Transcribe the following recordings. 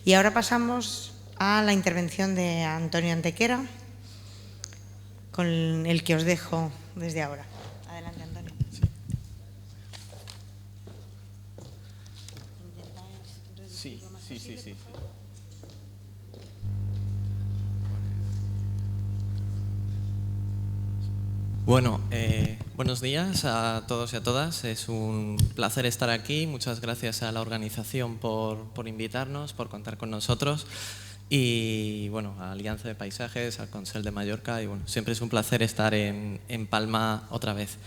Y ahora pasamos a la intervención de Antonio Antequera, con el que os dejo desde ahora. Adelante, Antonio. Sí. Bueno, buenos días a todos y a todas. Es un placer estar aquí. Muchas gracias a la organización por invitarnos, por contar con nosotros. Y bueno, a Alianza de Paisajes, al Consell de Mallorca. Y bueno, siempre es un placer estar en Palma otra vez.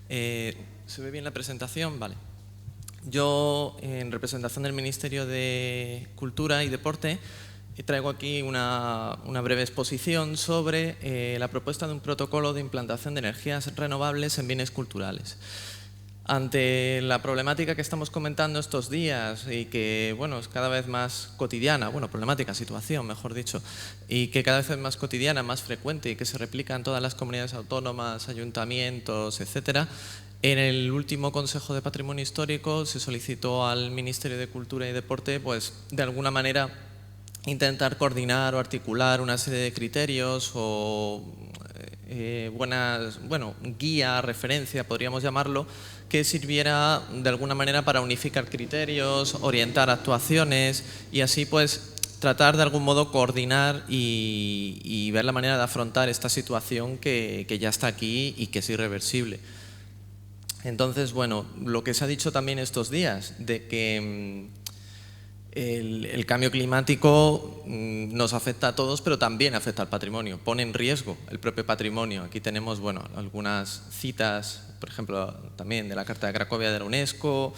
¿Se ve bien la presentación? Vale. Yo, en representación del Ministerio de Cultura y Deporte, traigo aquí una breve exposición sobre la propuesta de un protocolo de implantación de energías renovables en bienes culturales. Ante la problemática que estamos comentando estos días y que bueno, es cada vez más cotidiana, situación, mejor dicho, y que cada vez es más cotidiana, más frecuente y que se replica en todas las comunidades autónomas, ayuntamientos, etcétera, en el último Consejo de Patrimonio Histórico se solicitó al Ministerio de Cultura y Deporte, pues, de alguna manera, intentar coordinar o articular una serie de criterios o guía, referencia, podríamos llamarlo, que sirviera de alguna manera para unificar criterios, orientar actuaciones y así pues tratar de algún modo coordinar y ver la manera de afrontar esta situación que ya está aquí y que es irreversible. Entonces, bueno, lo que se ha dicho también estos días de que el cambio climático nos afecta a todos, pero también afecta al patrimonio, pone en riesgo el propio patrimonio. Aquí tenemos algunas citas, por ejemplo, también de la Carta de Cracovia de la UNESCO,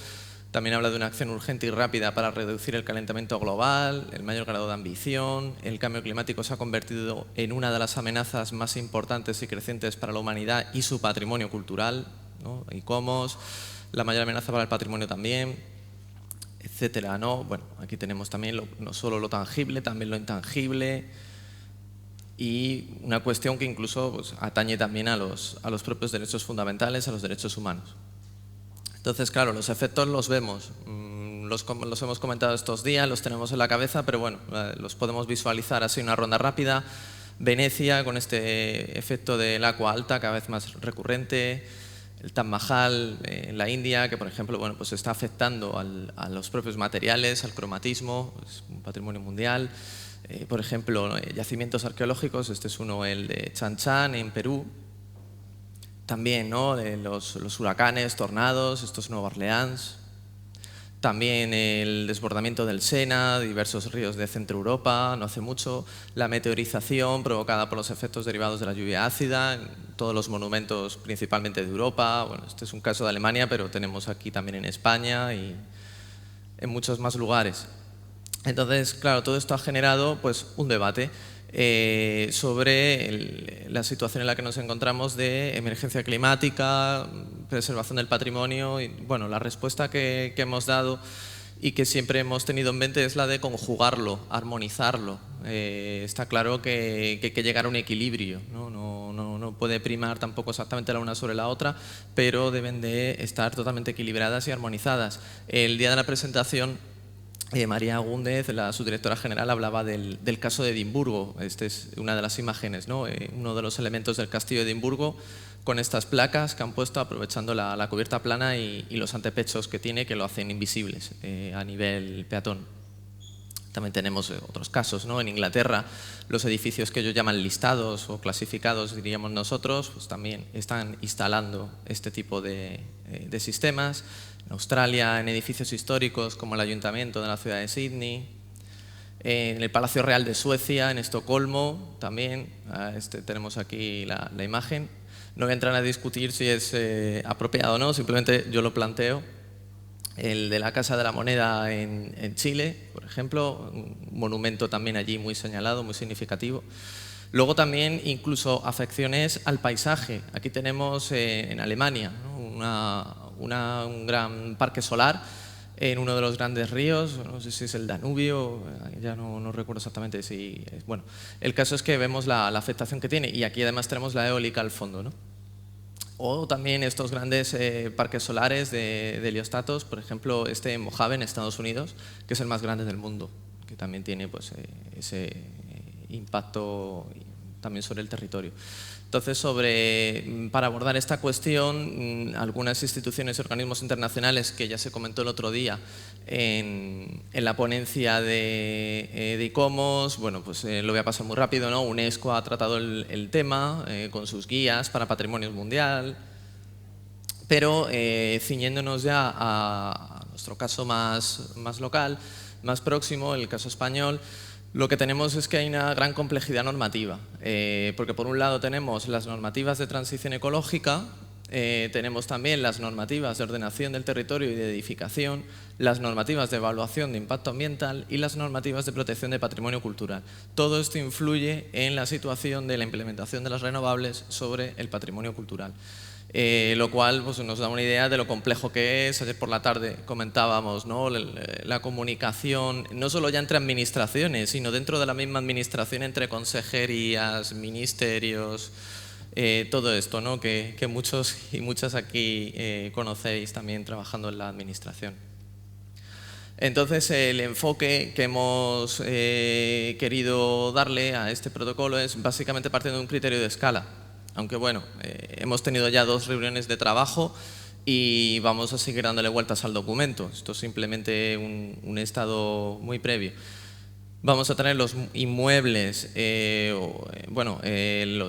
también habla de una acción urgente y rápida para reducir el calentamiento global, el mayor grado de ambición. El cambio climático se ha convertido en una de las amenazas más importantes y crecientes para la humanidad y su patrimonio cultural, ¿no? ICOMOS, la mayor amenaza para el patrimonio también, etcétera, ¿no? Bueno, aquí tenemos también no solo lo tangible, también lo intangible y una cuestión que incluso pues, atañe también a los propios derechos fundamentales, a los derechos humanos. Entonces, claro, los efectos los vemos, los hemos comentado estos días, los tenemos en la cabeza, pero bueno, los podemos visualizar así una ronda rápida. Venecia, con este efecto del agua alta cada vez más recurrente. El Taj Mahal en la India, que por ejemplo bueno, pues está afectando a los propios materiales, al cromatismo, es un patrimonio mundial. Por ejemplo, yacimientos arqueológicos, este es uno, el de Chan Chan en Perú. También ¿no? los huracanes, tornados, esto es Nueva Orleans. También el desbordamiento del Sena, diversos ríos de Centro Europa, no hace mucho. La meteorización provocada por los efectos derivados de la lluvia ácida en todos los monumentos, principalmente de Europa. Bueno, este es un caso de Alemania, pero tenemos aquí también en España y en muchos más lugares. Entonces, claro, todo esto ha generado pues, un debate sobre la situación en la que nos encontramos de emergencia climática, preservación del patrimonio y bueno, la respuesta que hemos dado y que siempre hemos tenido en mente es la de conjugarlo, armonizarlo. Está claro que hay que llegar a un equilibrio, ¿no? No puede primar tampoco exactamente la una sobre la otra, pero deben de estar totalmente equilibradas y armonizadas. El día de la presentación María Gúndez, la subdirectora general, hablaba del caso de Edimburgo. Esta es una de las imágenes, ¿no? Uno de los elementos del castillo de Edimburgo con estas placas que han puesto aprovechando la cubierta plana y los antepechos que tiene que lo hacen invisibles a nivel peatón. También tenemos otros casos, ¿no? En Inglaterra, los edificios que ellos llaman listados o clasificados, diríamos nosotros, pues también están instalando este tipo de sistemas. En Australia, en edificios históricos como el Ayuntamiento de la ciudad de Sydney. En el Palacio Real de Suecia, en Estocolmo, también tenemos aquí la imagen. No voy a entrar a discutir si es apropiado o no, simplemente yo lo planteo. El de la Casa de la Moneda en Chile, por ejemplo, un monumento también allí muy señalado, muy significativo. Luego también incluso afecciones al paisaje. Aquí tenemos en Alemania, ¿no? un gran parque solar en uno de los grandes ríos, no sé si es el Danubio, ya no recuerdo exactamente si... Bueno, el caso es que vemos la afectación que tiene y aquí además tenemos la eólica al fondo, ¿no? O también estos grandes parques solares de heliostatos, por ejemplo, en Mojave, en Estados Unidos, que es el más grande del mundo. que también tiene pues, ese impacto también sobre el territorio. Entonces, para abordar esta cuestión, algunas instituciones y organismos internacionales que ya se comentó el otro día en la ponencia de ICOMOS, bueno, pues lo voy a pasar muy rápido, ¿no? UNESCO ha tratado el tema con sus guías para patrimonio mundial, pero ciñéndonos ya a nuestro caso más local, más próximo, el caso español, lo que tenemos es que hay una gran complejidad normativa, porque por un lado tenemos las normativas de transición ecológica, tenemos también las normativas de ordenación del territorio y de edificación, las normativas de evaluación de impacto ambiental y las normativas de protección de patrimonio cultural. Todo esto influye en la situación de la implementación de las renovables sobre el patrimonio cultural. Lo cual pues, nos da una idea de lo complejo que es. Ayer por la tarde comentábamos, ¿no? La comunicación, no solo ya entre administraciones, sino dentro de la misma administración, entre consejerías, ministerios, todo esto, ¿no? que muchos y muchas aquí conocéis también trabajando en la administración. Entonces, el enfoque que hemos querido darle a este protocolo es básicamente partiendo de un criterio de escala. Aunque bueno, hemos tenido ya 2 reuniones de trabajo y vamos a seguir dándole vueltas al documento. Esto es simplemente un estado muy previo. Vamos a tener los inmuebles,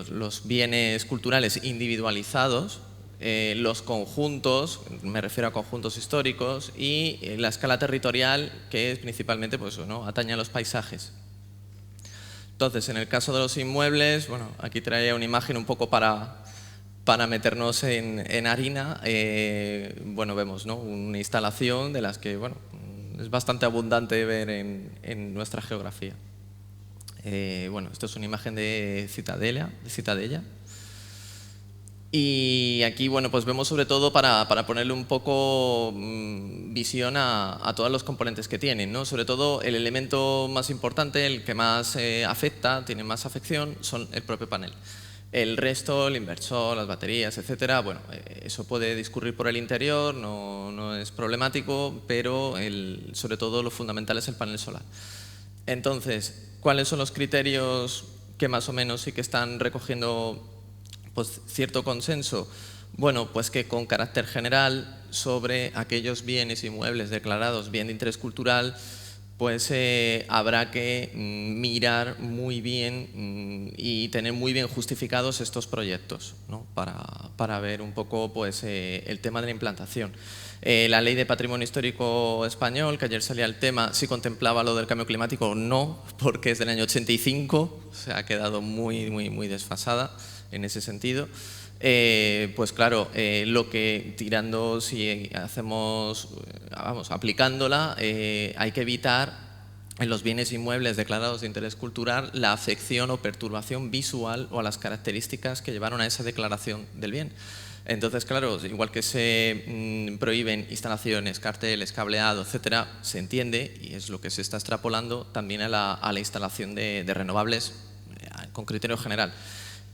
los bienes culturales individualizados, los conjuntos, me refiero a conjuntos históricos, y la escala territorial, que es principalmente pues, ¿no? atañe a los paisajes. Entonces, en el caso de los inmuebles, bueno, aquí traía una imagen un poco para meternos en harina. Bueno, vemos, ¿no? una instalación de las que bueno, es bastante abundante ver en nuestra geografía. Bueno, esto es una imagen de Citadella. Y aquí bueno, pues vemos sobre todo para ponerle un poco visión a todos los componentes que tienen, ¿no? Sobre todo el elemento más importante, el que más afecta, tiene más afección, son el propio panel. El resto, el inversor, las baterías, etcétera, bueno, eso puede discurrir por el interior, no es problemático, pero sobre todo lo fundamental es el panel solar. Entonces, ¿cuáles son los criterios que más o menos sí que están recogiendo pues, cierto consenso? Bueno, pues que con carácter general sobre aquellos bienes inmuebles declarados bien de interés cultural, pues habrá que mirar muy bien y tener muy bien justificados estos proyectos, ¿no? para ver un poco pues, el tema de la implantación. La Ley de Patrimonio Histórico Español, que ayer salía el tema, ¿sí contemplaba lo del cambio climático? No, porque es del año 85, se ha quedado muy desfasada en ese sentido. Pues claro, lo que tirando, si hacemos, aplicándola, hay que evitar en los bienes inmuebles declarados de interés cultural la afección o perturbación visual o a las características que llevaron a esa declaración del bien. Entonces, claro, igual que se prohíben instalaciones, carteles, cableado, etcétera, se entiende, y es lo que se está extrapolando también a la instalación de renovables con criterio general.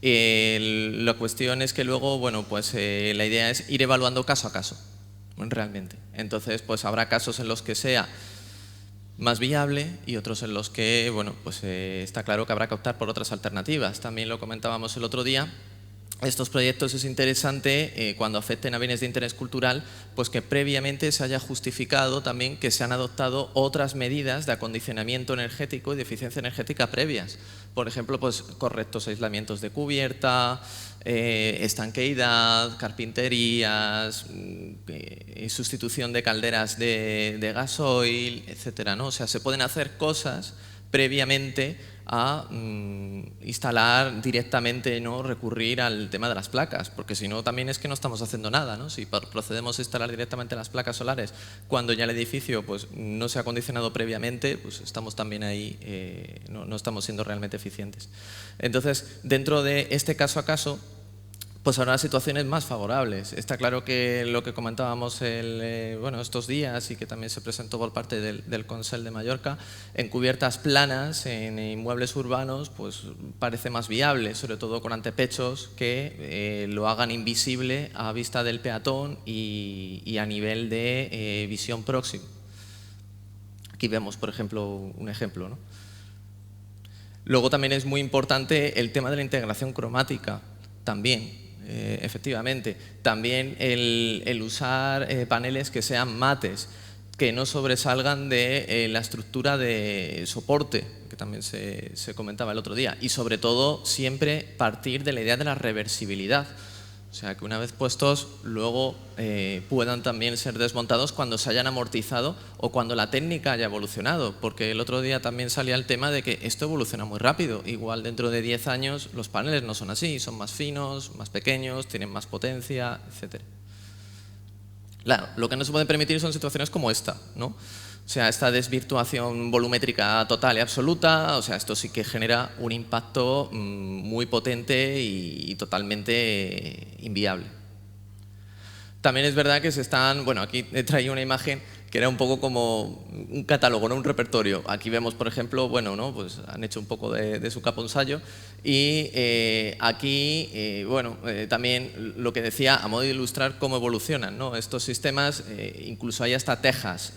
La cuestión es que luego, bueno, pues la idea es ir evaluando caso a caso, realmente. Entonces, pues habrá casos en los que sea más viable y otros en los que, bueno, pues está claro que habrá que optar por otras alternativas. También lo comentábamos el otro día. Estos proyectos es interesante cuando afecten a bienes de interés cultural, pues que previamente se haya justificado también que se han adoptado otras medidas de acondicionamiento energético y de eficiencia energética previas. Por ejemplo, pues correctos aislamientos de cubierta, estanqueidad, carpinterías, sustitución de calderas de gasoil, etcétera, ¿no? O sea, se pueden hacer cosas previamente a instalar directamente, no recurrir al tema de las placas, porque si no también es que no estamos haciendo nada, ¿no? Si procedemos a instalar directamente las placas solares cuando ya el edificio pues, no se ha acondicionado previamente, pues estamos también ahí, no estamos siendo realmente eficientes. Entonces, dentro de este caso a caso, pues habrá situaciones más favorables. Está claro que lo que comentábamos estos días y que también se presentó por parte del Consell de Mallorca, en cubiertas planas, en inmuebles urbanos, pues parece más viable, sobre todo con antepechos que lo hagan invisible a vista del peatón y a nivel de visión próxima. Aquí vemos, por ejemplo, un ejemplo, ¿no? Luego también es muy importante el tema de la integración cromática, también, efectivamente. También el usar paneles que sean mates, que no sobresalgan de la estructura de soporte, que también se comentaba el otro día. Y sobre todo, siempre partir de la idea de la reversibilidad. O sea, que una vez puestos, luego puedan también ser desmontados cuando se hayan amortizado o cuando la técnica haya evolucionado. Porque el otro día también salía el tema de que esto evoluciona muy rápido. Igual dentro de 10 años los paneles no son así, son más finos, más pequeños, tienen más potencia, etc. Claro, lo que no se puede permitir son situaciones como esta, ¿no? O sea, esta desvirtuación volumétrica total y absoluta, o sea, esto sí que genera un impacto muy potente y totalmente inviable. También es verdad que se están, bueno, aquí he traído una imagen que era un poco como un catálogo, ¿no? Un repertorio. Aquí vemos, por ejemplo, bueno, ¿no? Pues han hecho un poco de su caponsallo y aquí, bueno, también lo que decía, a modo de ilustrar cómo evolucionan, ¿no? Estos sistemas, incluso hay hasta tejas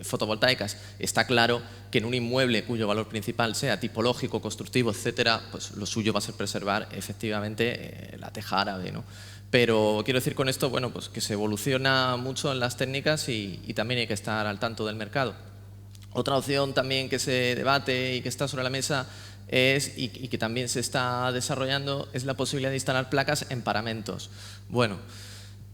fotovoltaicas. Está claro que en un inmueble cuyo valor principal sea tipológico, constructivo, etcétera, pues lo suyo va a ser preservar efectivamente la teja árabe, ¿no? Pero quiero decir con esto, bueno, pues que se evoluciona mucho en las técnicas y también hay que estar al tanto del mercado. Otra opción también que se debate y que está sobre la mesa es, y que también se está desarrollando, es la posibilidad de instalar placas en paramentos. Bueno,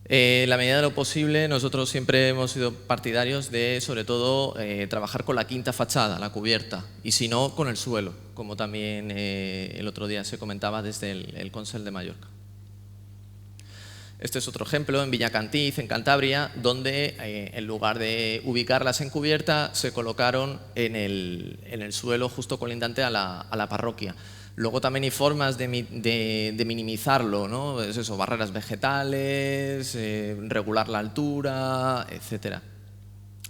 en la medida de lo posible, nosotros siempre hemos sido partidarios de, sobre todo, trabajar con la quinta fachada, la cubierta, y si no, con el suelo, como también el otro día se comentaba desde el Consell de Mallorca. Este es otro ejemplo en Villacantiz, en Cantabria, donde en lugar de ubicarlas en cubierta, se colocaron en el suelo justo colindante a la parroquia. Luego también hay formas de minimizarlo, ¿no? Es eso, barreras vegetales, regular la altura, etcétera.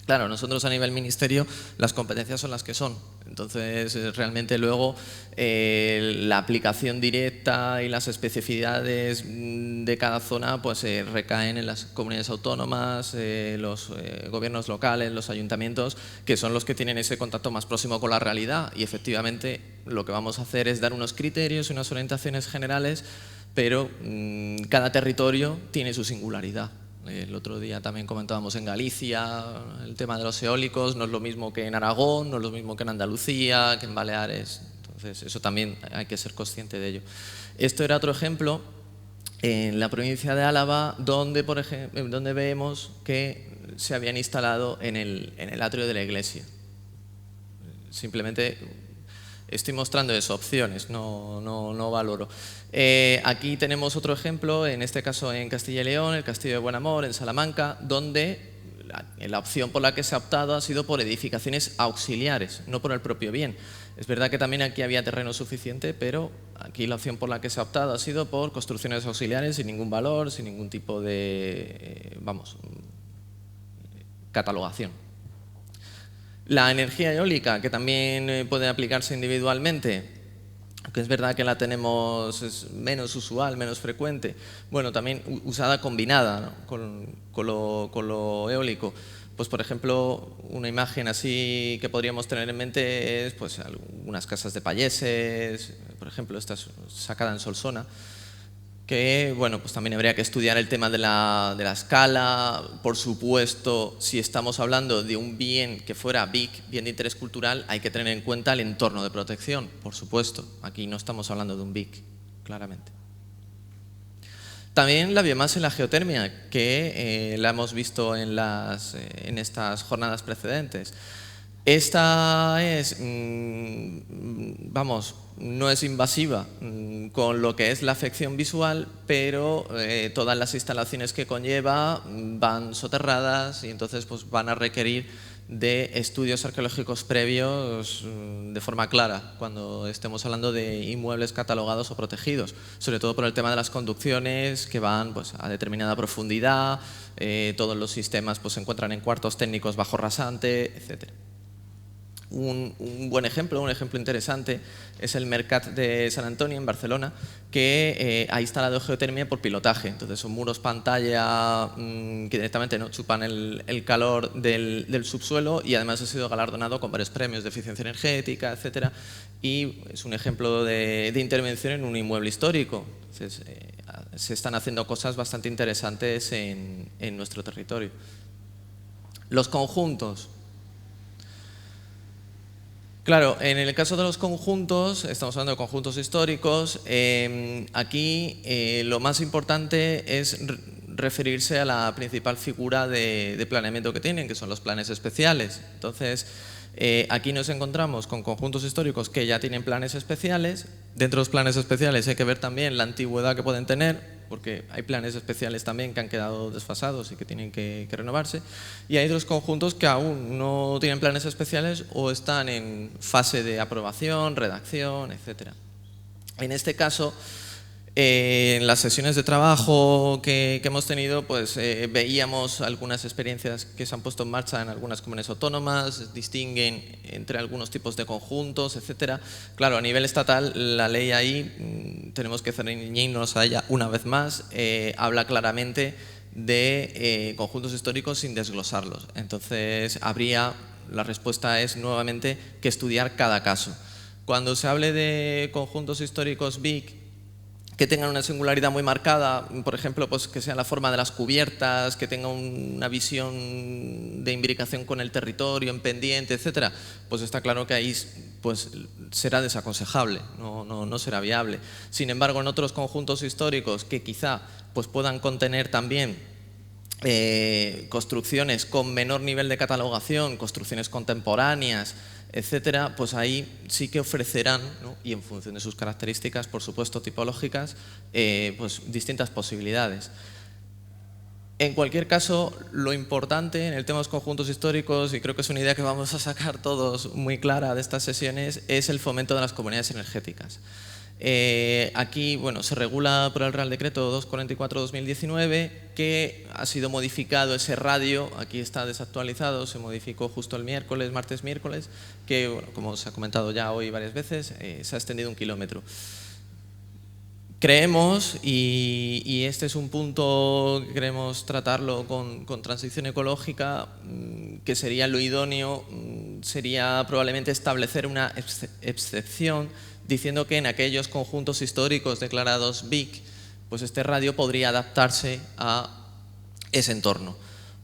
Claro, nosotros a nivel ministerio las competencias son las que son. Entonces, realmente luego la aplicación directa y las especificidades de cada zona pues recaen en las comunidades autónomas, los gobiernos locales, los ayuntamientos, que son los que tienen ese contacto más próximo con la realidad. Y efectivamente lo que vamos a hacer es dar unos criterios y unas orientaciones generales, pero cada territorio tiene su singularidad. El otro día también comentábamos en Galicia el tema de los eólicos, no es lo mismo que en Aragón, no es lo mismo que en Andalucía, que en Baleares. Entonces, eso también hay que ser consciente de ello. Esto era otro ejemplo en la provincia de Álava, donde, por ejemplo, donde vemos que se habían instalado en el atrio de la iglesia. Simplemente estoy mostrando eso, opciones, no valoro. Aquí tenemos otro ejemplo, en este caso en Castilla y León, el Castillo de Buen Amor, en Salamanca, donde la opción por la que se ha optado ha sido por edificaciones auxiliares, no por el propio bien. Es verdad que también aquí había terreno suficiente, pero aquí la opción por la que se ha optado ha sido por construcciones auxiliares sin ningún valor, sin ningún tipo de, catalogación. La energía eólica, que también puede aplicarse individualmente, que es verdad que la tenemos, es menos usual, menos frecuente, bueno, también usada combinada, ¿no? con lo eólico. Pues, por ejemplo, una imagen así que podríamos tener en mente es pues, algunas casas de payeses, por ejemplo, esta es sacada en Solsona, que bueno, pues también habría que estudiar el tema de la escala. Por supuesto, si estamos hablando de un bien que fuera BIC, bien de interés cultural, hay que tener en cuenta el entorno de protección, por supuesto. Aquí no estamos hablando de un BIC, claramente. También la biomasa y la geotermia, que la hemos visto en estas jornadas precedentes. Esta es, no es invasiva con lo que es la afección visual, pero todas las instalaciones que conlleva van soterradas y entonces pues, van a requerir de estudios arqueológicos previos de forma clara cuando estemos hablando de inmuebles catalogados o protegidos, sobre todo por el tema de las conducciones que van pues, a determinada profundidad, todos los sistemas pues, se encuentran en cuartos técnicos bajo rasante, etc. Un buen ejemplo, un ejemplo interesante, es el Mercat de Sant Antoni, en Barcelona, que ha instalado geotermia por pilotaje. Entonces son muros pantalla que directamente no chupan el calor del subsuelo, y además ha sido galardonado con varios premios de eficiencia energética, etcétera, y es un ejemplo de intervención en un inmueble histórico. Entonces, se están haciendo cosas bastante interesantes en nuestro territorio. Los conjuntos. Claro, en el caso de los conjuntos, estamos hablando de conjuntos históricos, aquí lo más importante es referirse a la principal figura de planeamiento que tienen, que son los planes especiales. Entonces, aquí nos encontramos con conjuntos históricos que ya tienen planes especiales. Dentro de los planes especiales hay que ver también la antigüedad que pueden tener, porque hay planes especiales también que han quedado desfasados y que tienen que renovarse. Y hay otros conjuntos que aún no tienen planes especiales o están en fase de aprobación, redacción, etc. En este caso, en las sesiones de trabajo que hemos tenido, pues veíamos algunas experiencias que se han puesto en marcha en algunas comunidades autónomas, distinguen entre algunos tipos de conjuntos, etcétera. Claro, a nivel estatal, la ley ahí, tenemos que ceñirnos a ella una vez más, habla claramente de conjuntos históricos sin desglosarlos. Entonces, la respuesta es nuevamente que estudiar cada caso. Cuando se hable de conjuntos históricos BIC, que tengan una singularidad muy marcada, por ejemplo, pues que sea la forma de las cubiertas, que tenga una visión de imbricación con el territorio en pendiente, etcétera, pues está claro que ahí pues será desaconsejable, no será viable. Sin embargo, en otros conjuntos históricos que quizá pues puedan contener también construcciones con menor nivel de catalogación, construcciones contemporáneas, etcétera, pues ahí sí que ofrecerán, ¿no? Y en función de sus características, por supuesto, tipológicas, pues distintas posibilidades. En cualquier caso, lo importante en el tema de los conjuntos históricos, y creo que es una idea que vamos a sacar todos muy clara de estas sesiones, es el fomento de las comunidades energéticas. Aquí, bueno, se regula por el Real Decreto 244/2019, que ha sido modificado ese radio. Aquí está desactualizado, se modificó justo el martes-miércoles, que, bueno, como se ha comentado ya hoy varias veces, se ha extendido 1 kilómetro. Creemos, y este es un punto que queremos tratarlo con transición ecológica, que sería lo idóneo, sería probablemente establecer una excepción diciendo que en aquellos conjuntos históricos declarados BIC, pues este radio podría adaptarse a ese entorno.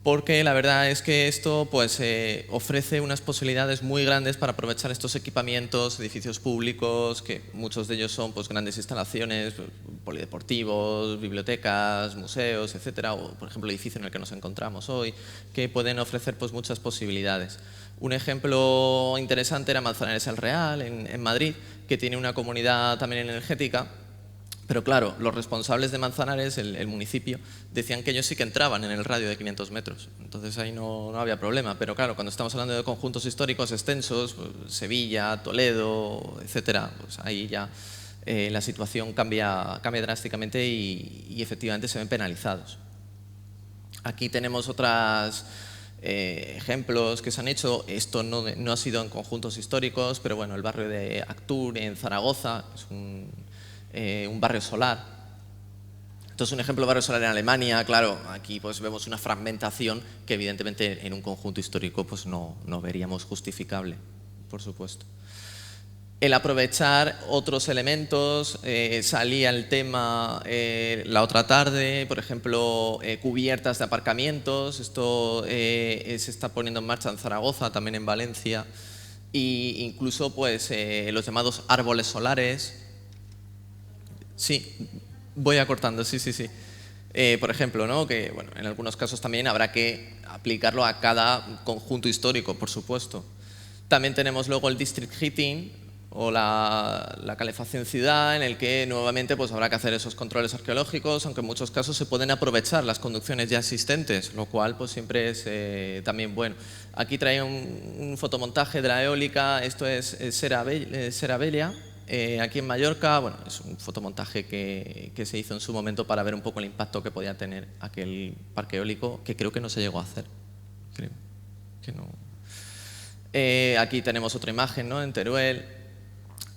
Porque la verdad es que esto pues, ofrece unas posibilidades muy grandes para aprovechar estos equipamientos, edificios públicos, que muchos de ellos son pues, grandes instalaciones, polideportivos, bibliotecas, museos, etcétera, o por ejemplo el edificio en el que nos encontramos hoy, que pueden ofrecer pues, muchas posibilidades. Un ejemplo interesante era Manzanares el Real, en Madrid, que tiene una comunidad también energética. Pero claro, los responsables de Manzanares, el municipio, decían que ellos sí que entraban en el radio de 500 metros. Entonces ahí no había problema. Pero claro, cuando estamos hablando de conjuntos históricos extensos, pues, Sevilla, Toledo, etcétera, pues ahí ya la situación cambia drásticamente y efectivamente se ven penalizados. Aquí tenemos otros ejemplos que se han hecho. Esto no ha sido en conjuntos históricos, pero bueno, el barrio de Actur en Zaragoza es un barrio solar. Entonces, un ejemplo de barrio solar en Alemania, claro, aquí pues vemos una fragmentación que evidentemente en un conjunto histórico pues no veríamos justificable, por supuesto. El aprovechar otros elementos, salía el tema la otra tarde, por ejemplo, cubiertas de aparcamientos. Esto se está poniendo en marcha en Zaragoza, también en Valencia, e incluso pues, los llamados árboles solares. Sí, voy acortando, sí. Por ejemplo, ¿no? Que bueno, en algunos casos también habrá que aplicarlo a cada conjunto histórico, por supuesto. También tenemos luego el district heating o la calefacción ciudad, en el que nuevamente pues, habrá que hacer esos controles arqueológicos, aunque en muchos casos se pueden aprovechar las conducciones ya existentes, lo cual pues, siempre es también bueno. Aquí trae un fotomontaje de la eólica. Esto es Serabella. Aquí en Mallorca, bueno, es un fotomontaje que se hizo en su momento para ver un poco el impacto que podía tener aquel parque eólico, que creo que no se llegó a hacer. Creo que no. Aquí tenemos otra imagen, ¿no?, en Teruel.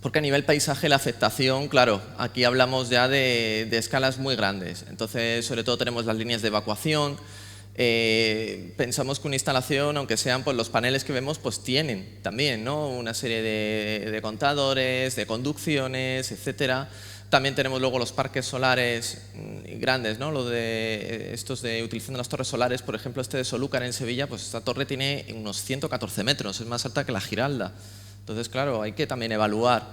Porque a nivel paisaje la afectación, claro, aquí hablamos ya de escalas muy grandes. Entonces, sobre todo tenemos las líneas de evacuación. Pensamos que una instalación, aunque sean pues, los paneles que vemos, pues tienen también, ¿no?, una serie de contadores, de conducciones, etcétera. También tenemos luego los parques solares grandes, ¿no?, lo de estos de utilizando las torres solares. Por ejemplo, este de Solúcar en Sevilla, pues esta torre tiene unos 114 metros, es más alta que la Giralda. Entonces, claro, hay que también evaluar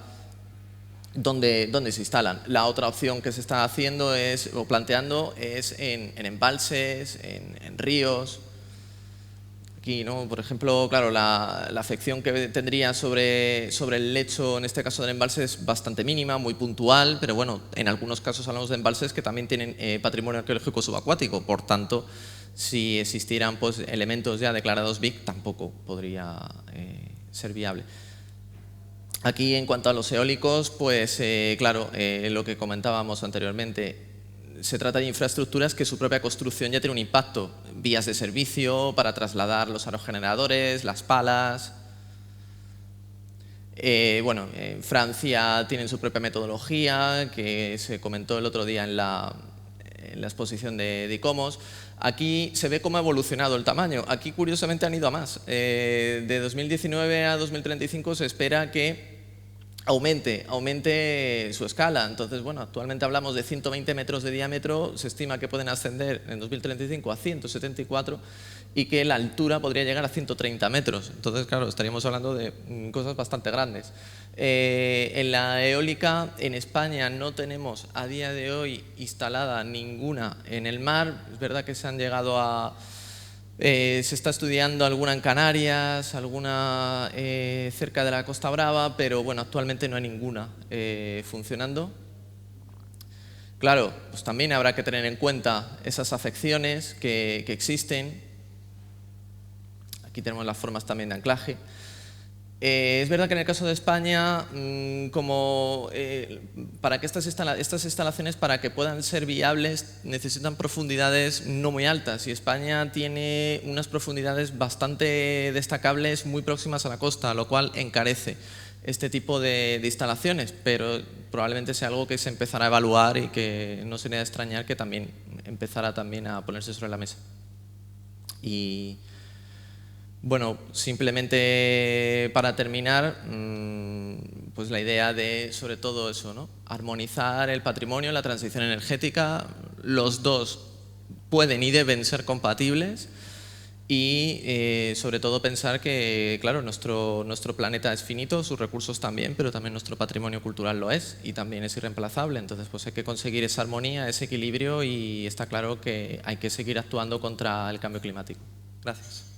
dónde se instalan. La otra opción que se está haciendo o planteando es en embalses, en ríos. Aquí, ¿no?, por ejemplo, claro, la afección que tendría sobre el lecho, en este caso del embalse, es bastante mínima, muy puntual, pero bueno, en algunos casos hablamos de embalses que también tienen patrimonio arqueológico subacuático. Por tanto, si existieran pues, elementos ya declarados BIC, tampoco podría ser viable. Aquí, en cuanto a los eólicos, pues claro, lo que comentábamos anteriormente, se trata de infraestructuras que su propia construcción ya tiene un impacto. Vías de servicio para trasladar los aerogeneradores, las palas. Bueno, en Francia tienen su propia metodología, que se comentó el otro día en la exposición de ICOMOS. Aquí se ve cómo ha evolucionado el tamaño. Aquí, curiosamente, han ido a más. De 2019 a 2035 se espera que aumente su escala. Entonces, bueno, actualmente hablamos de 120 metros de diámetro, se estima que pueden ascender en 2035 a 174 y que la altura podría llegar a 130 metros. Entonces, claro, estaríamos hablando de cosas bastante grandes. En la eólica, en España no tenemos a día de hoy instalada ninguna en el mar. Es verdad que se han llegado a... se está estudiando alguna en Canarias, alguna cerca de la Costa Brava, pero bueno, actualmente no hay ninguna funcionando. Claro, pues también habrá que tener en cuenta esas afecciones que existen. Aquí tenemos las formas también de anclaje. Es verdad que en el caso de España, para que estas instalaciones, para que puedan ser viables, necesitan profundidades no muy altas, y España tiene unas profundidades bastante destacables muy próximas a la costa, lo cual encarece este tipo de instalaciones, pero probablemente sea algo que se empezará a evaluar y que no sería de extrañar que también empezara también a ponerse sobre la mesa. Y bueno, simplemente para terminar, pues la idea de, sobre todo eso, ¿no?, armonizar el patrimonio, la transición energética. Los dos pueden y deben ser compatibles y sobre todo pensar que, claro, nuestro planeta es finito, sus recursos también, pero también nuestro patrimonio cultural lo es y también es irreemplazable. Entonces, pues hay que conseguir esa armonía, ese equilibrio, y está claro que hay que seguir actuando contra el cambio climático. Gracias.